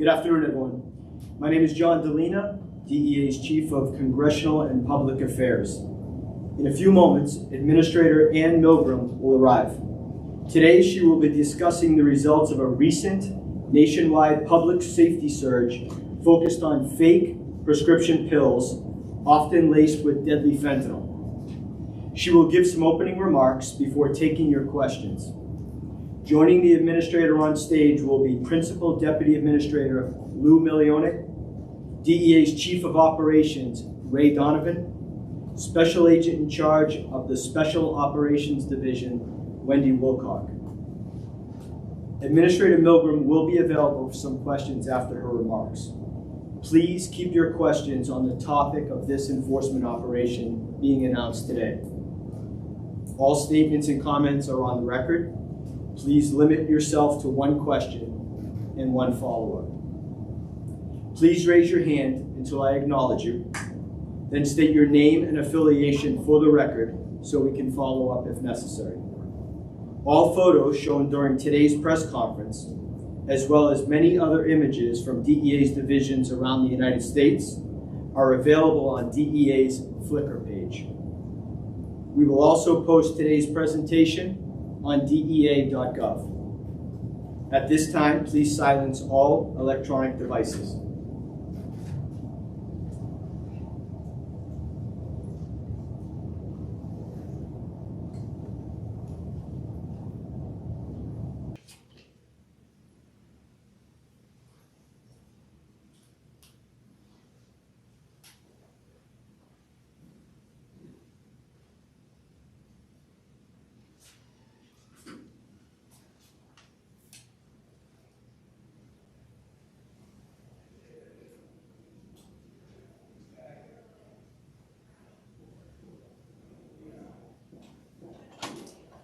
Good afternoon, everyone. My name is John Delina, DEA's Chief of Congressional and Public Affairs. In a few moments, Administrator Ann Milgram will arrive. Today, she will be discussing the results of a recent nationwide public safety surge focused on fake prescription pills, often laced with deadly fentanyl. She will give some opening remarks before taking your questions. Joining the administrator on stage will be Principal Deputy Administrator Lou Milionic, DEA's Chief of Operations Ray Donovan, Special Agent in charge of the Special Operations Division Wendy Wilcock. Administrator Milgram will be available for some questions after her remarks. Please keep your questions on the topic of this enforcement operation being announced today. All statements and comments are on the record. Please limit yourself to one question and one follow-up. Please raise your hand until I acknowledge you, then state your name and affiliation for the record so we can follow up if necessary. All photos shown during today's press conference, as well as many other images from DEA's divisions around the United States, are available on DEA's Flickr page. We will also post today's presentation on DEA.gov. At this time, please silence all electronic devices.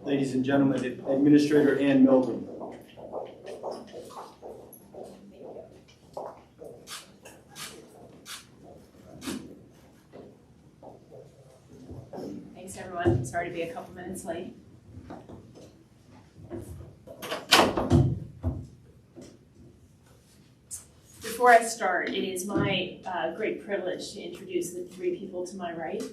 Ladies and gentlemen, Administrator Ann Milgram. Thanks, everyone. Sorry to be a couple minutes late. Before I start, it is my great privilege to introduce the three people to my right.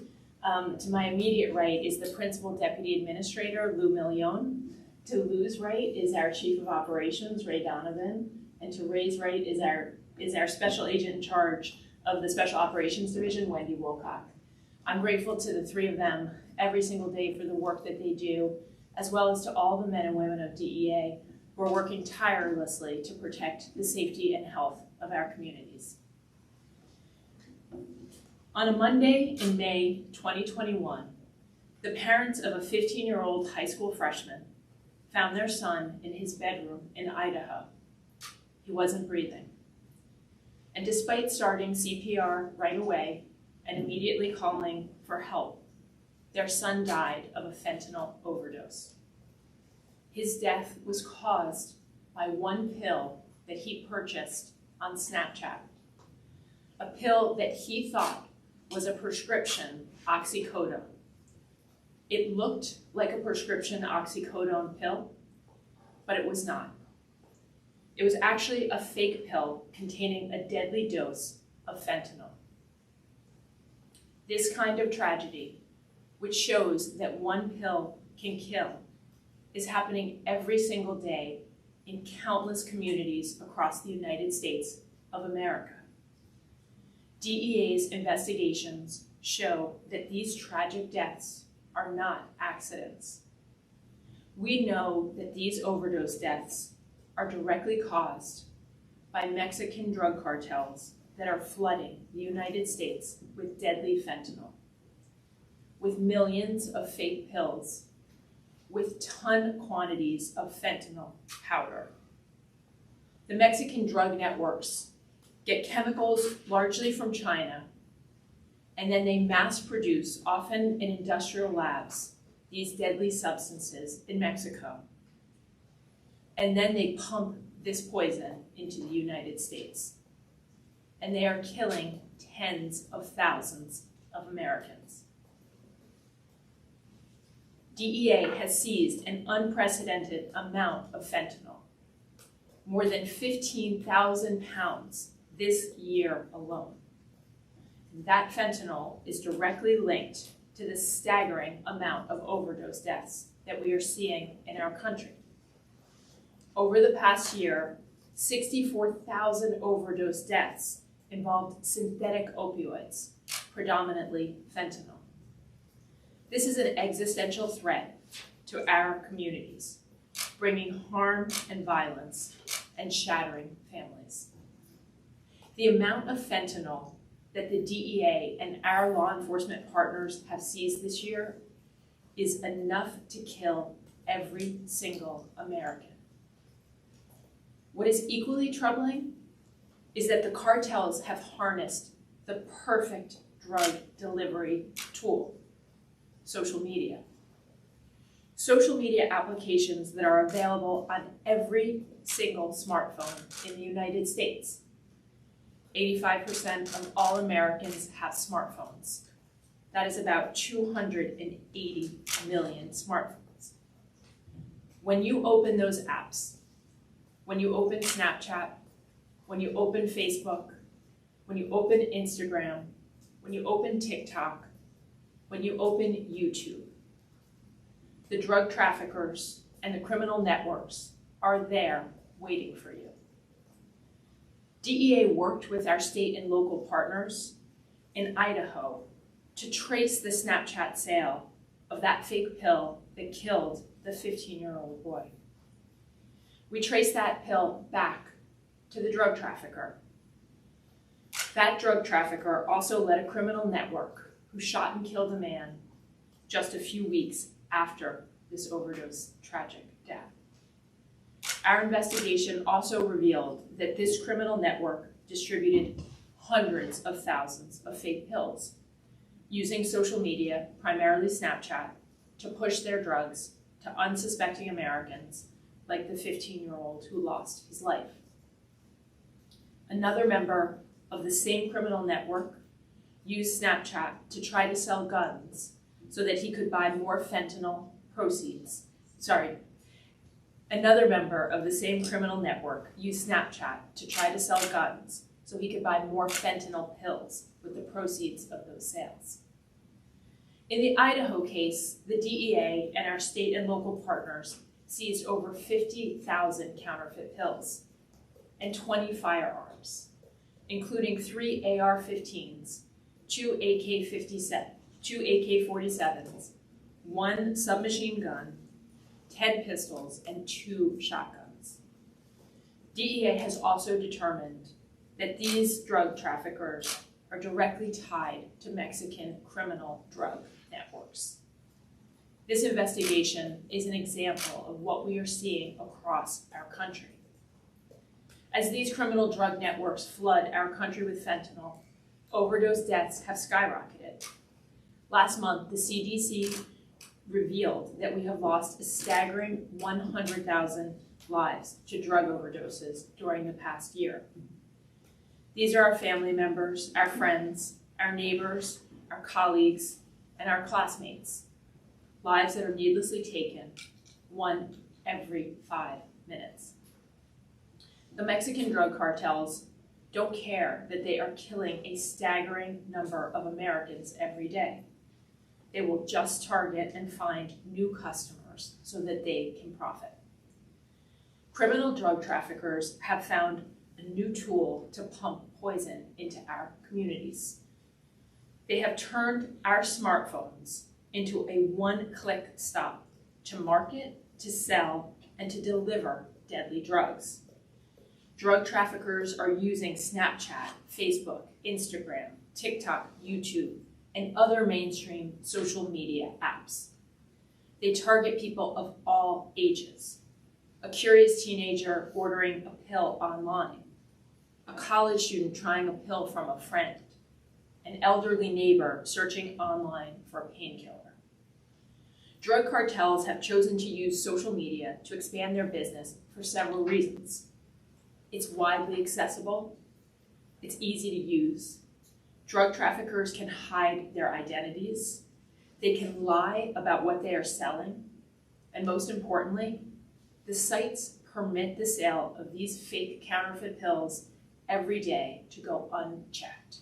To my immediate right is the Principal Deputy Administrator, Lou Milion. To Lou's right is our Chief of Operations, Ray Donovan. And to Ray's right is our Special Agent in charge of the Special Operations Division, Wendy Wilcock. I'm grateful to the three of them every single day for the work that they do, as well as to all the men and women of DEA who are working tirelessly to protect the safety and health of our communities. On a Monday in May 2021, the parents of a 15-year-old high school freshman found their son in his bedroom in Idaho. He wasn't breathing. And despite starting CPR right away and immediately calling for help, their son died of a fentanyl overdose. His death was caused by one pill that he purchased on Snapchat, a pill that he thought was a prescription oxycodone. It looked like a prescription oxycodone pill, but it was not. It was actually a fake pill containing a deadly dose of fentanyl. This kind of tragedy, which shows that one pill can kill, is happening every single day in countless communities across the United States of America. DEA's investigations show that these tragic deaths are not accidents. We know that these overdose deaths are directly caused by Mexican drug cartels that are flooding the United States with deadly fentanyl, with millions of fake pills, with ton quantities of fentanyl powder. The Mexican drug networks get chemicals largely from China, and then they mass produce, often in industrial labs, these deadly substances in Mexico. And then they pump this poison into the United States. And they are killing tens of thousands of Americans. DEA has seized an unprecedented amount of fentanyl. more than 15,000 pounds this year alone. That fentanyl is directly linked to the staggering amount of overdose deaths that we are seeing in our country. Over the past year, 64,000 overdose deaths involved synthetic opioids, predominantly fentanyl. This is an existential threat to our communities, bringing harm and violence and shattering families. The amount of fentanyl that the DEA and our law enforcement partners have seized this year is enough to kill every single American. What is equally troubling is that the cartels have harnessed the perfect drug delivery tool, social media. Social media applications that are available on every single smartphone in the United States. 85% of all Americans have smartphones. That is about 280 million smartphones. When you open those apps, when you open Snapchat, when you open Facebook, when you open Instagram, when you open TikTok, when you open YouTube, the drug traffickers and the criminal networks are there waiting for you. DEA worked with our state and local partners in Idaho to trace the Snapchat sale of that fake pill that killed the 15-year-old boy. We traced that pill back to the drug trafficker. That drug trafficker also led a criminal network who shot and killed a man just a few weeks after this overdose tragic death. Our investigation also revealed that this criminal network distributed hundreds of thousands of fake pills using social media, primarily Snapchat, to push their drugs to unsuspecting Americans like the 15-year-old who lost his life. Another member of the same criminal network used Snapchat to try to sell guns so that he could buy more fentanyl proceeds. Another member of the same criminal network used Snapchat to try to sell guns so he could buy more fentanyl pills with the proceeds of those sales. In the Idaho case, the DEA and our state and local partners seized over 50,000 counterfeit pills and 20 firearms, including 3 AR-15s, 2 AK-47s, 1 submachine gun, 10 pistols, and 2 shotguns. DEA has also determined that these drug traffickers are directly tied to Mexican criminal drug networks. This investigation is an example of what we are seeing across our country. As these criminal drug networks flood our country with fentanyl, overdose deaths have skyrocketed. Last month, the CDC revealed that we have lost a staggering 100,000 lives to drug overdoses during the past year. These are our family members, our friends, our neighbors, our colleagues, and our classmates. Lives that are needlessly taken, 1 every 5 minutes. The Mexican drug cartels don't care that they are killing a staggering number of Americans every day. They will just target and find new customers so that they can profit. Criminal drug traffickers have found a new tool to pump poison into our communities. They have turned our smartphones into a one-click stop to market, to sell, and to deliver deadly drugs. Drug traffickers are using Snapchat, Facebook, Instagram, TikTok, YouTube, and other mainstream social media apps. They target people of all ages. A curious teenager ordering a pill online, a college student trying a pill from a friend, an elderly neighbor searching online for a painkiller. Drug cartels have chosen to use social media to expand their business for several reasons. It's widely accessible, it's easy to use, drug traffickers can hide their identities, they can lie about what they are selling, and most importantly, the sites permit the sale of these fake counterfeit pills every day to go unchecked.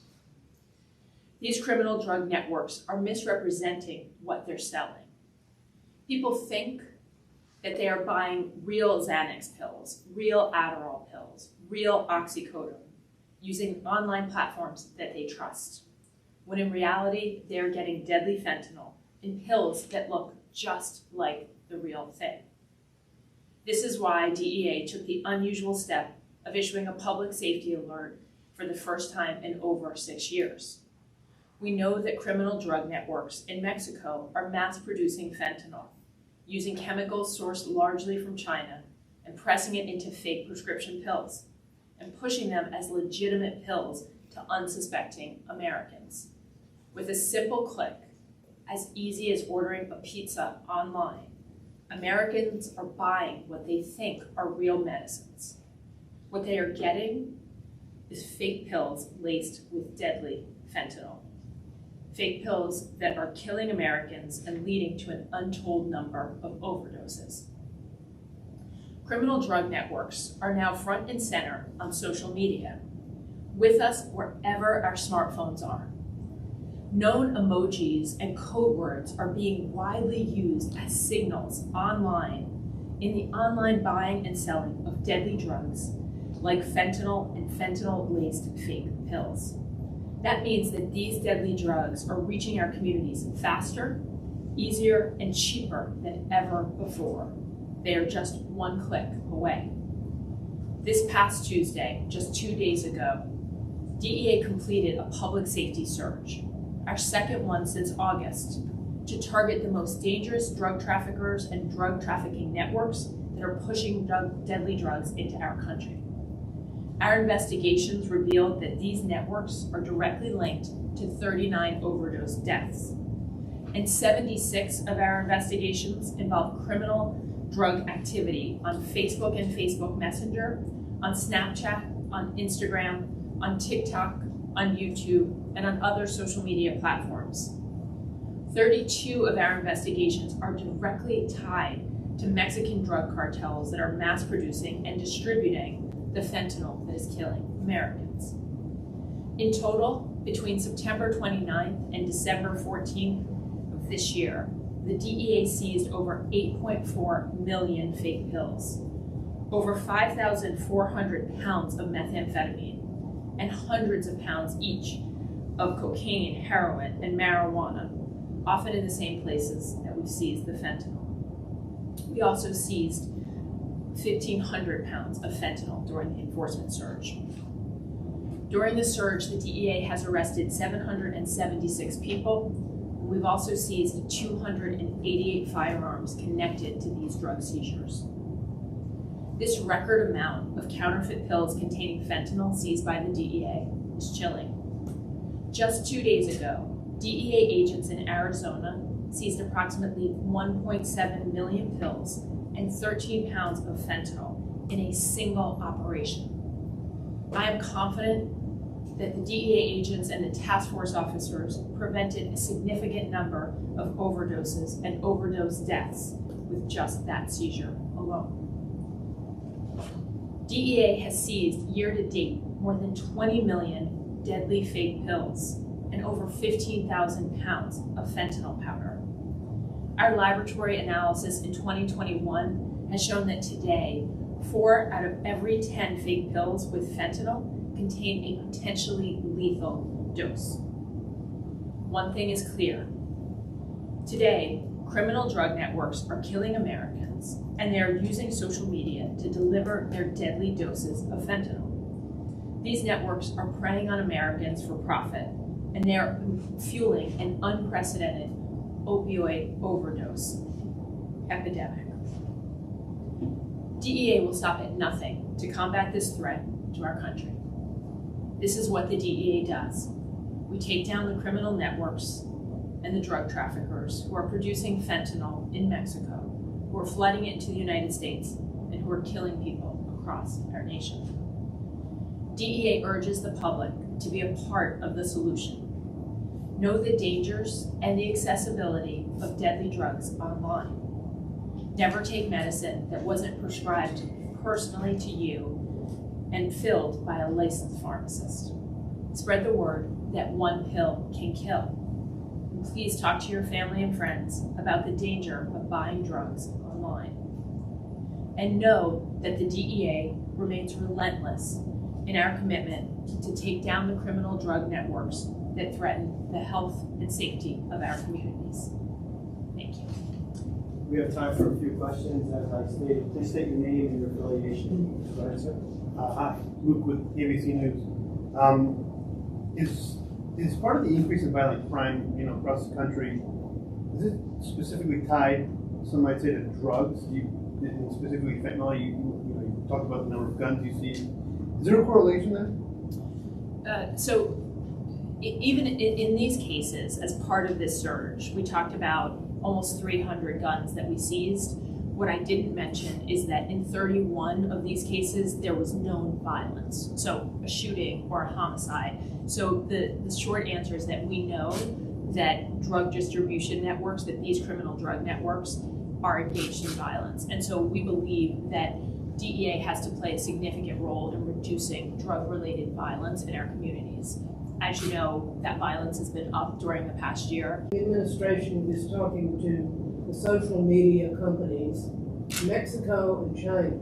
These criminal drug networks are misrepresenting what they're selling. People think that they are buying real Xanax pills, real Adderall pills, real oxycodone, using online platforms that they trust, when in reality, they're getting deadly fentanyl in pills that look just like the real thing. This is why DEA took the unusual step of issuing a public safety alert for the first time in over 6 years. We know that criminal drug networks in Mexico are mass-producing fentanyl, using chemicals sourced largely from China and pressing it into fake prescription pills, and pushing them as legitimate pills to unsuspecting Americans. With a simple click, as easy as ordering a pizza online, Americans are buying what they think are real medicines. What they are getting is fake pills laced with deadly fentanyl. Fake pills that are killing Americans and leading to an untold number of overdoses. Criminal drug networks are now front and center on social media, with us wherever our smartphones are. Known emojis and code words are being widely used as signals online in the online buying and selling of deadly drugs like fentanyl and fentanyl-laced fake pills. That means that these deadly drugs are reaching our communities faster, easier, and cheaper than ever before. They are just one click away. This past Tuesday, just 2 days ago, DEA completed a public safety search, our second one since August, to target the most dangerous drug traffickers and drug trafficking networks that are pushing deadly drugs into our country. Our investigations revealed that these networks are directly linked to 39 overdose deaths. And 76 of our investigations involve criminal drug activity on Facebook and Facebook Messenger, on Snapchat, on Instagram, on TikTok, on YouTube, and on other social media platforms. 32 of our investigations are directly tied to Mexican drug cartels that are mass producing and distributing the fentanyl that is killing Americans. In total, between September 29th and December 14th of this year, the DEA seized over 8.4 million fake pills, over 5,400 pounds of methamphetamine, and hundreds of pounds each of cocaine, heroin, and marijuana, often in the same places that we've seized the fentanyl. We also seized 1,500 pounds of fentanyl during the enforcement surge. During the surge, the DEA has arrested 776 people. We've also seized 288 firearms connected to these drug seizures. This record amount of counterfeit pills containing fentanyl seized by the DEA is chilling. Just 2 days ago, DEA agents in Arizona seized approximately 1.7 million pills and 13 pounds of fentanyl in a single operation. I am confident that the DEA agents and the task force officers prevented a significant number of overdoses and overdose deaths with just that seizure alone. DEA has seized year-to-date more than 20 million deadly fake pills and over 15,000 pounds of fentanyl powder. Our laboratory analysis in 2021 has shown that today, 4 out of every 10 fake pills with fentanyl contain a potentially lethal dose. One thing is clear. Today, criminal drug networks are killing Americans, and they are using social media to deliver their deadly doses of fentanyl. These networks are preying on Americans for profit, and they are fueling an unprecedented opioid overdose epidemic. DEA will stop at nothing to combat this threat to our country. This is what the DEA does. We take down the criminal networks and the drug traffickers who are producing fentanyl in Mexico, who are flooding it into the United States, and who are killing people across our nation. DEA urges the public to be a part of the solution. Know the dangers and the accessibility of deadly drugs online. Never take medicine that wasn't prescribed personally to you and filled by a licensed pharmacist. Spread the word that one pill can kill. And please talk to your family and friends about the danger of buying drugs online. And know that the DEA remains relentless in our commitment to take down the criminal drug networks that threaten the health and safety of our communities. Thank you. We have time for a few questions. As I stated, please state your name and your affiliation. Go ahead, sir. Hi, Luke with ABC News. Is part of the increase in violent crime, across the country, is it specifically tied, some might say, to drugs? And specifically fentanyl. You talked about the number of guns you see. Is there a correlation there? Even in these cases, as part of this surge, we talked about almost 300 guns that we seized. What I didn't mention is that in 31 of these cases, there was known violence, so a shooting or a homicide. So the short answer is that we know that drug distribution networks, that these criminal drug networks are engaged in violence. And so we believe that DEA has to play a significant role in reducing drug-related violence in our communities. As you know, that violence has been up during the past year. The administration is talking to the social media companies, Mexico and China.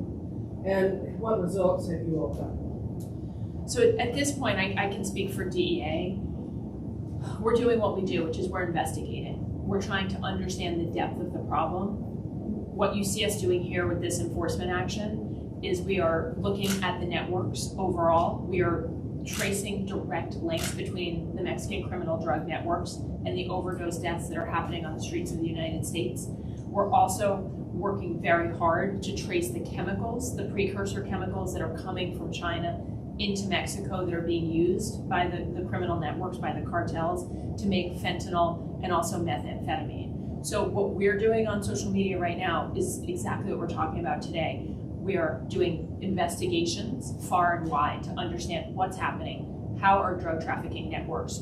And what results have you all got? So at this point, I can speak for DEA. We're doing what we do, which is we're investigating. We're trying to understand the depth of the problem. What you see us doing here with this enforcement action is we are looking at the networks overall. We are tracing direct links between the Mexican criminal drug networks and the overdose deaths that are happening on the streets of the United States. We're also working very hard to trace the chemicals, the precursor chemicals that are coming from China into Mexico that are being used by the criminal networks, by the cartels, to make fentanyl and also methamphetamine. So what we're doing on social media right now is exactly what we're talking about today. We are doing investigations far and wide to understand what's happening. How are drug trafficking networks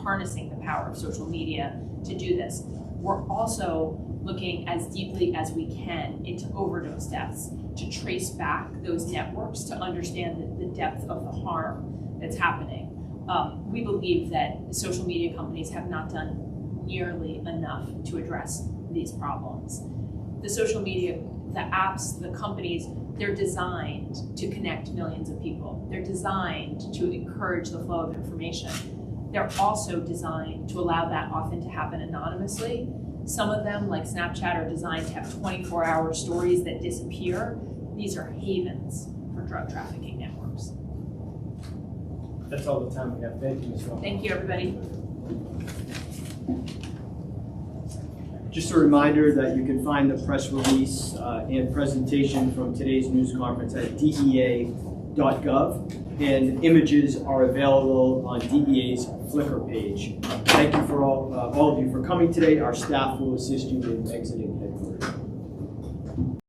harnessing the power of social media to do this? We're also looking as deeply as we can into overdose deaths to trace back those networks to understand the depth of the harm that's happening. We believe that social media companies have not done nearly enough to address these problems. The social media, the apps, the companies, they're designed to connect millions of people. They're designed to encourage the flow of information. They're also designed to allow that often to happen anonymously. Some of them, like Snapchat, are designed to have 24-hour stories that disappear. These are havens for drug trafficking networks. That's all the time we have. Thank you, Ms. Roth. Thank you, everybody. Just a reminder that you can find the press release and presentation from today's news conference at DEA.gov, and images are available on DEA's Flickr page. Thank you for all of you for coming today. Our staff will assist you in exiting.